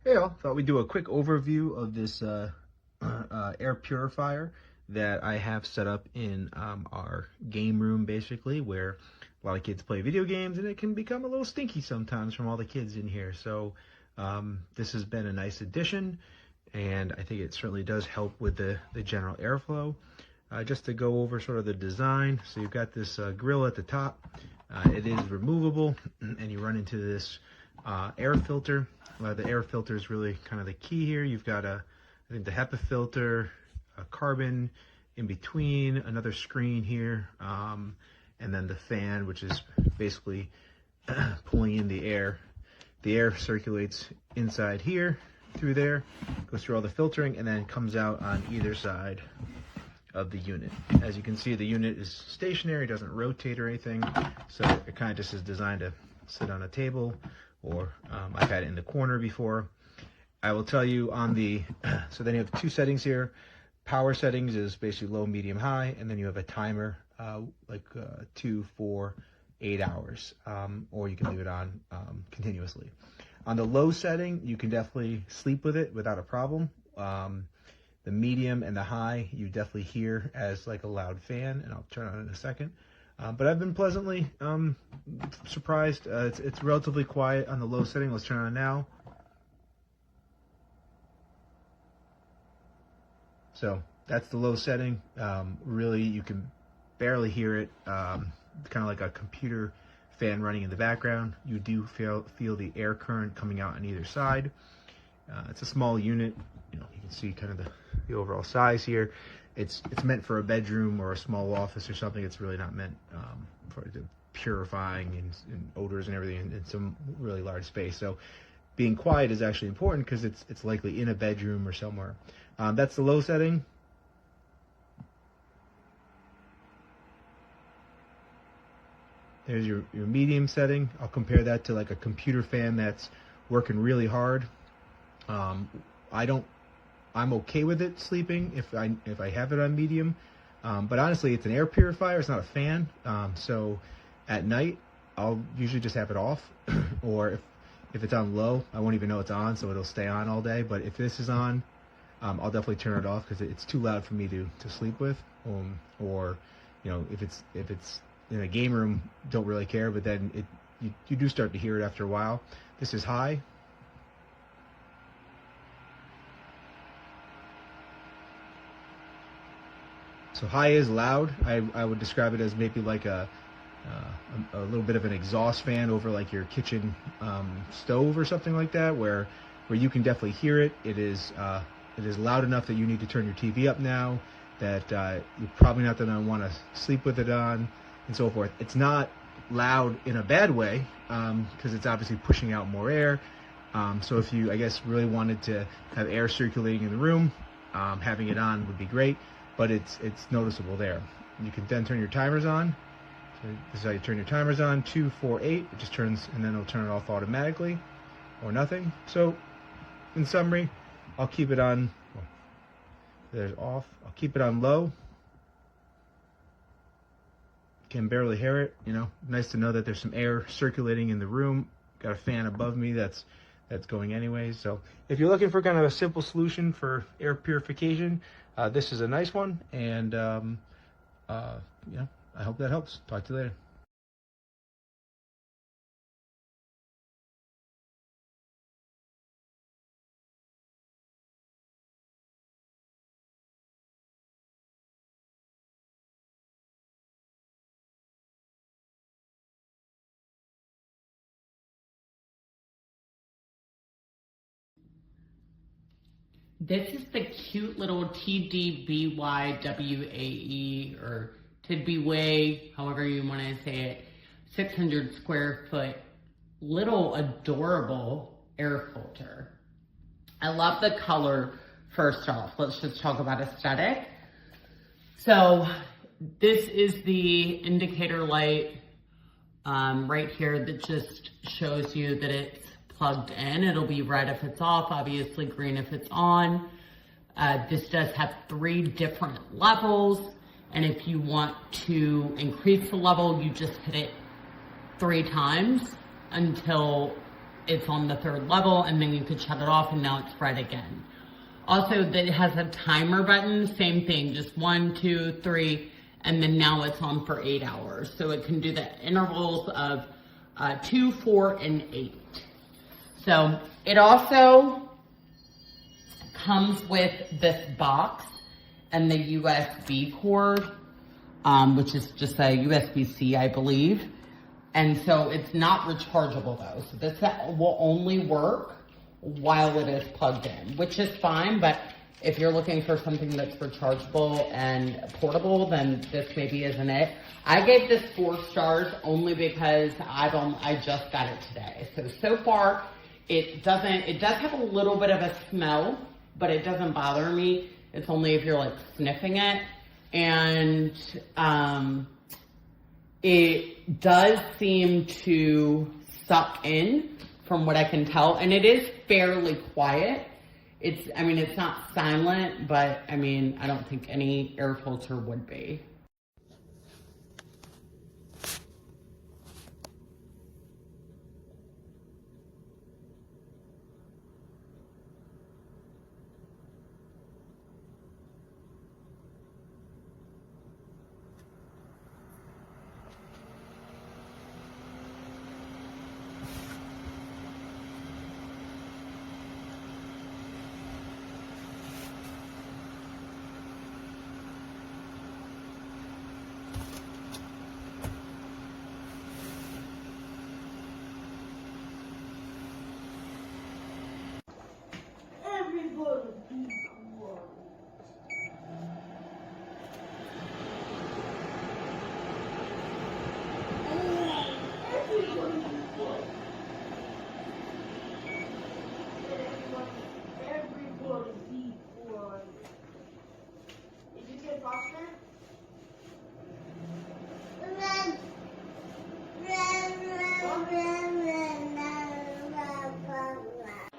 Hey all, thought we'd do a quick overview of this air purifier that I have set up in our game room, basically, where a lot of kids play video games and it can become a little stinky sometimes from all the kids in here. So this has been a nice addition, and I think it certainly does help with the general airflow. Just to go over sort of the design, so you've got this grill at the top. It is removable, and you run into this air filter. The air filter is really kind of the key here. You've got I think the HEPA filter, a carbon in between, another screen here, and then the fan, which is basically pulling in the air. The air circulates inside here, through there, goes through all the filtering, and then comes out on either side of the unit. As you can see, the unit is stationary, doesn't rotate or anything, so it kind of just is designed to sit on a table, or I've had it in the corner before. I will tell you on the, so then you have two settings here. Power settings is basically low, medium, high, and then you have a timer, 2, 4, 8 hours, or you can leave it on continuously. On the low setting, you can definitely sleep with it without a problem. The medium and the high, you definitely hear as like a loud fan, and I'll turn on in a second. But I've been pleasantly surprised. It's relatively quiet on the low setting. Let's turn on now. So that's the low setting. Really, you can barely hear it. Kind of like a computer fan running in the background. You do feel the air current coming out on either side. It's a small unit. You can see kind of the overall size here. It's meant for a bedroom or a small office or something. It's really not meant for the purifying and odors and everything in some really large space. So being quiet is actually important because it's likely in a bedroom or somewhere. That's the low setting. There's your medium setting. I'll compare that to like a computer fan that's working really hard. I'm okay with it sleeping if I have it on medium, but honestly, it's an air purifier. It's not a fan. So at night, I'll usually just have it off, or if it's on low, I won't even know it's on, so it'll stay on all day. But if this is on, I'll definitely turn it off because it's too loud for me to sleep with. Or if it's in a game room, don't really care. But then you do start to hear it after a while. This is high. So high is loud. I would describe it as maybe like a little bit of an exhaust fan over like your kitchen stove or something like that, where you can definitely hear it. It is loud enough that you need to turn your TV up now, that you're probably not going to want to sleep with it on, and so forth. It's not loud in a bad way, because it's obviously pushing out more air. So if you, I guess, really wanted to have air circulating in the room, having it on would be great. But it's noticeable there. You can then turn your timers on. So this is how you turn your timers on: 2, 4, 8. It just turns, and then it'll turn it off automatically, or nothing. So, in summary, I'll keep it on. Well, there's off. I'll keep it on low. Can barely hear it. Nice to know that there's some air circulating in the room. Got a fan above me that's going anyways. So if you're looking for kind of a simple solution for air purification, this is a nice one, and I hope that helps. Talk to you later. This is the cute little TDBYWAE, or TDBYWAE, however you want to say it, 600 square foot little adorable air filter. I love the color. First off, let's just talk about aesthetic. So this is the indicator light right here that just shows you that it's plugged in. It'll be red if it's off, obviously green if it's on. This does have 3 different levels, and if you want to increase the level, you just hit it 3 times until it's on the 3rd level, and then you could shut it off and now it's red again. Also, it has a timer button, same thing, just 1, 2, 3, and then now it's on for 8 hours. So it can do the intervals of 2, 4, and 8. So it also comes with this box and the USB cord, which is just a USB-C, I believe. And so it's not rechargeable though. So this will only work while it is plugged in, which is fine. But if you're looking for something that's rechargeable and portable, then this maybe isn't it. I gave this 4 stars only because I just got it today. So far it does have a little bit of a smell, but it doesn't bother me. It's only if you're like sniffing it. And it does seem to suck in from what I can tell. And it is fairly quiet. It's not silent, but I don't think any air filter would be.